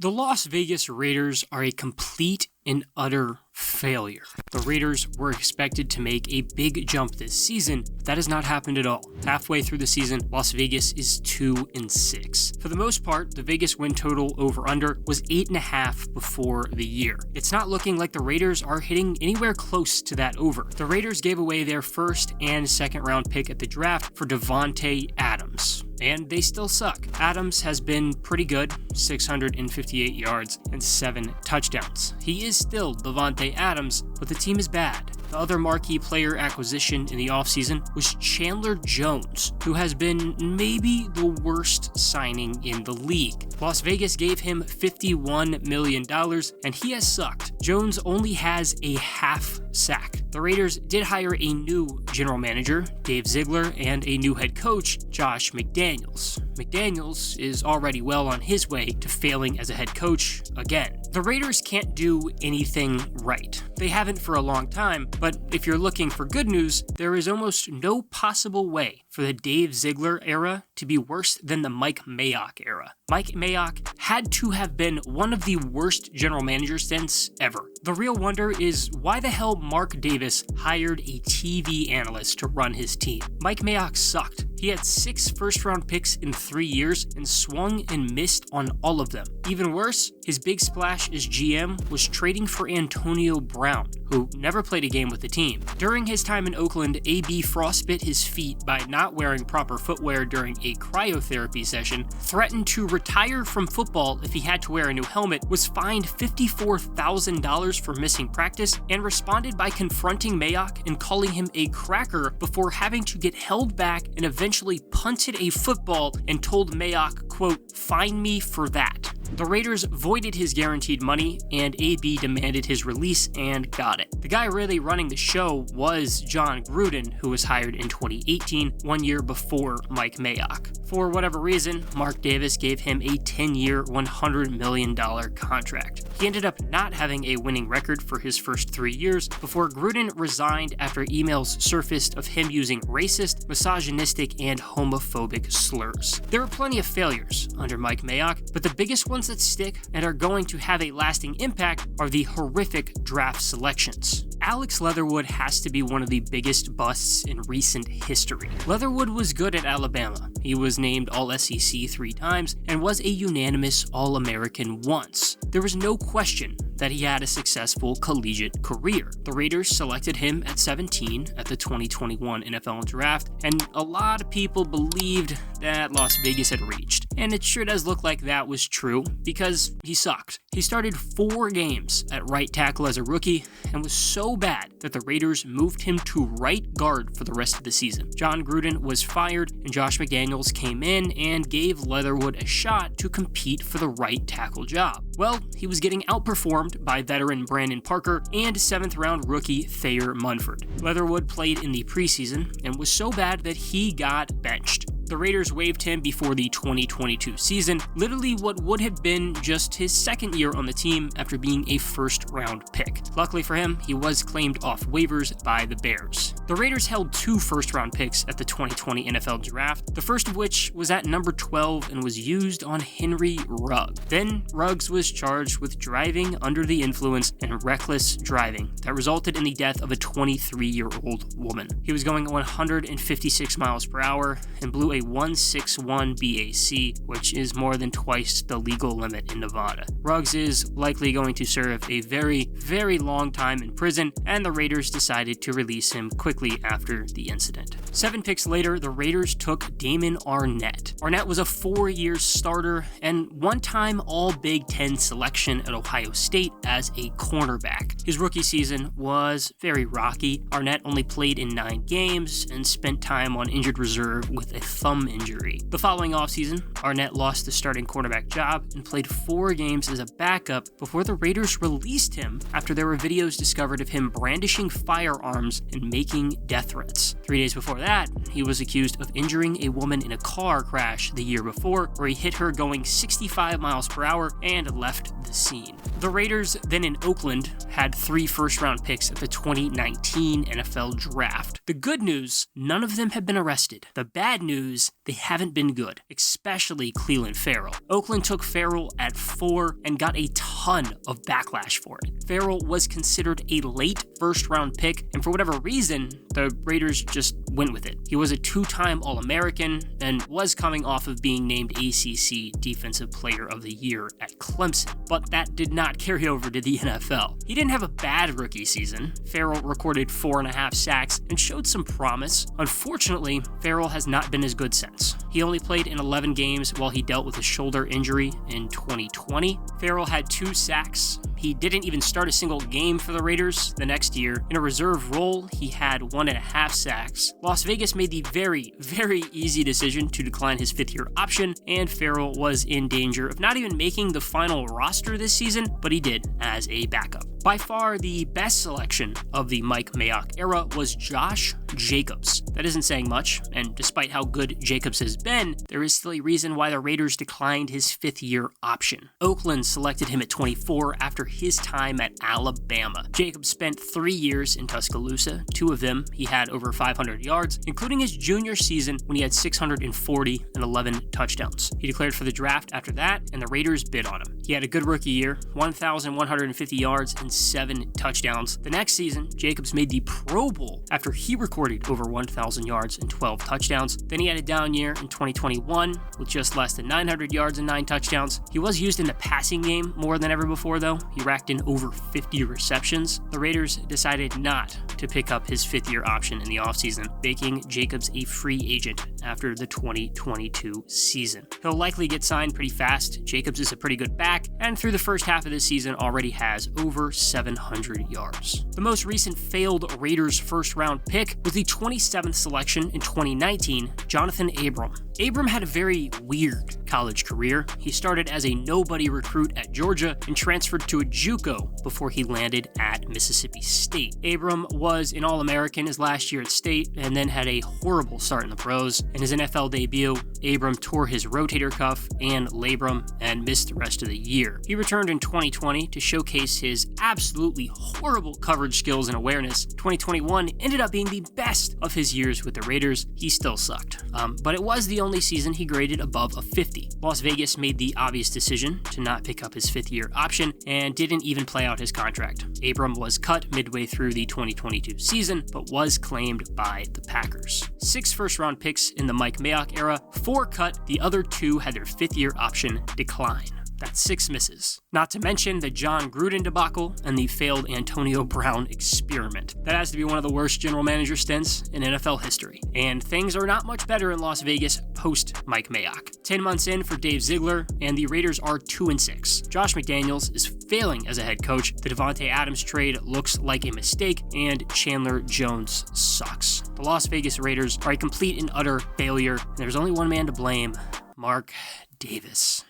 The Las Vegas Raiders are a complete and utter failure. The Raiders were expected to make a big jump this season, but that has not happened at all. Halfway through the season, Las Vegas is 2-6. For the most part, the Vegas win total over-under was 8.5 before the year. It's not looking like the Raiders are hitting anywhere close to that over. The Raiders gave away their first and second round pick at the draft for Davante Adams, and they still suck. Adams has been pretty good, 658 yards and 7 touchdowns. He is still Davante Adams, but the team is bad. The other marquee player acquisition in the offseason was Chandler Jones, who has been maybe the worst signing in the league. Las Vegas gave him $51 million, and he has sucked. Jones only has a half sack. The Raiders did hire a new general manager, Dave Ziegler, and a new head coach, Josh McDaniels. McDaniels is already well on his way to failing as a head coach again. The Raiders can't do anything right. They haven't for a long time, but if you're looking for good news, there is almost no possible way for the Dave Ziegler era to be worse than the Mike Mayock era. Mike Mayock had to have been one of the worst general managers since ever. The real wonder is why the hell Mark Davis hired a TV analyst to run his team. Mike Mayock sucked. He had 6 first-round picks in 3 years and swung and missed on all of them. Even worse, his big splash as GM was trading for Antonio Brown, who never played a game with the team. During his time in Oakland, AB frostbit his feet by not wearing proper footwear during a cryotherapy session, threatened to retire from football if he had to wear a new helmet, was fined $54,000 for missing practice, and responded by confronting Mayock and calling him a cracker before having to get held back and eventually punted a football and told Mayock, quote, "Fine me for that." The Raiders voided his guaranteed money, and AB demanded his release and got it. The guy really running the show was John Gruden, who was hired in 2018, 1 year before Mike Mayock. For whatever reason, Mark Davis gave him a 10-year, $100 million contract. He ended up not having a winning record for his first 3 years before Gruden resigned after emails surfaced of him using racist, misogynistic, and homophobic slurs. There were plenty of failures under Mike Mayock, but the biggest ones that stick and are going to have a lasting impact are the horrific draft selections. Alex Leatherwood has to be one of the biggest busts in recent history. Leatherwood was good at Alabama. He was named All-SEC 3 times and was a unanimous All-American once. There was no question that he had a successful collegiate career. The Raiders selected him at 17 at the 2021 NFL Draft, and a lot of people believed that Las Vegas had reached. And it sure does look like that was true, because he sucked. He started 4 games at right tackle as a rookie, and was so bad that the Raiders moved him to right guard for the rest of the season. John Gruden was fired, and Josh McDaniels came in and gave Leatherwood a shot to compete for the right tackle job. Well, he was getting outperformed by veteran Brandon Parker and 7th-round rookie Thayer Munford. Leatherwood played in the preseason and was so bad that he got benched. The Raiders waived him before the 2022 season, literally what would have been just his second year on the team after being a first-round pick. Luckily for him, he was claimed off waivers by the Bears. The Raiders held 2 first-round picks at the 2020 NFL Draft, the first of which was at number 12 and was used on Henry Ruggs. Then, Ruggs was charged with driving under the influence and reckless driving that resulted in the death of a 23-year-old woman. He was going 156 miles per hour and blew a 161 BAC, which is more than twice the legal limit in Nevada. Ruggs is likely going to serve a very, very long time in prison, and the Raiders decided to release him quickly after the incident. 7 picks later, the Raiders took Damon Arnett. Arnett was a 4-year starter and one-time All-Big Ten selection at Ohio State as a cornerback. His rookie season was very rocky. Arnett only played in 9 games and spent time on injured reserve with a thumb injury. The following offseason, Arnett lost the starting cornerback job and played 4 games as a backup before the Raiders released him after there were videos discovered of him brandishing firearms and making death threats. 3 days before that, he was accused of injuring a woman in a car crash the year before, where he hit her going 65 miles per hour and left the scene. The Raiders, then in Oakland, had 3 first-round picks at the 2019 NFL Draft. The good news, none of them have been arrested. The bad news, they haven't been good, especially Clelin Ferrell. Oakland took Ferrell at 4 and got a ton of backlash for it. Ferrell was considered a late first-round pick, and for whatever reason, the Raiders just went with it. He was a 2-time All-American and was coming off of being named ACC Defensive Player of the Year at Clemson, but that did not carry over to the NFL. He didn't have a bad rookie season. Ferrell recorded 4.5 sacks and showed some promise. Unfortunately, Ferrell has not been as good since. He only played in 11 games while he dealt with a shoulder injury in 2020. Ferrell had 2 sacks. He didn't even start a single game for the Raiders the next year. In a reserve role, he had 1.5 sacks. Las Vegas made the very, very easy decision to decline his 5th-year option, and Ferrell was in danger of not even making the final roster this season, but he did as a backup. By far, the best selection of the Mike Mayock era was Josh Jacobs. That isn't saying much, and despite how good Jacobs has been, there is still a reason why the Raiders declined his 5th-year option. Oakland selected him at 24 after his time at Alabama. Jacobs spent 3 years in Tuscaloosa. 2 of them, he had over 500 yards, including his junior season when he had 640 and 11 touchdowns. He declared for the draft after that, and the Raiders bid on him. He had a good rookie year, 1,150 yards and 7 touchdowns. The next season, Jacobs made the Pro Bowl after he recorded over 1,000 yards and 12 touchdowns. Then he had a down year in 2021 with just less than 900 yards and 9 touchdowns. He was used in the passing game more than ever before, though. He racked in over 50 receptions. The Raiders decided not to pick up his 5th-year option in the offseason, making Jacobs a free agent after the 2022 season. He'll likely get signed pretty fast. Jacobs is a pretty good back, and through the first half of the season already has over 700 yards. The most recent failed Raiders first-round pick was the 27th selection in 2019, Jonathan Abram. Abram had a very weird college career. He started as a nobody recruit at Georgia and transferred to a JUCO before he landed at Mississippi State. Abram was an All-American his last year at State and then had a horrible start in the pros. In his NFL debut, Abram tore his rotator cuff and labrum and missed the rest of the year. He returned in 2020 to showcase his absolutely horrible coverage skills and awareness. 2021 ended up being the best of his years with the Raiders. He still sucked. But it was the only season he graded above a 50. Las Vegas made the obvious decision to not pick up his 5th-year option and didn't even play out his contract. Abram was cut midway through the 2022 season, but was claimed by the Packers. 6 first-round picks in the Mike Mayock era, 4 cut, the other 2 had their 5th-year option decline. That's 6 misses. Not to mention the John Gruden debacle and the failed Antonio Brown experiment. That has to be one of the worst general manager stints in NFL history. And things are not much better in Las Vegas post Mike Mayock. 10 months in for Dave Ziegler, and the Raiders are 2-6. Josh McDaniels is failing as a head coach. The Davante Adams trade looks like a mistake, and Chandler Jones sucks. The Las Vegas Raiders are a complete and utter failure, and there's only one man to blame: Mark Davis.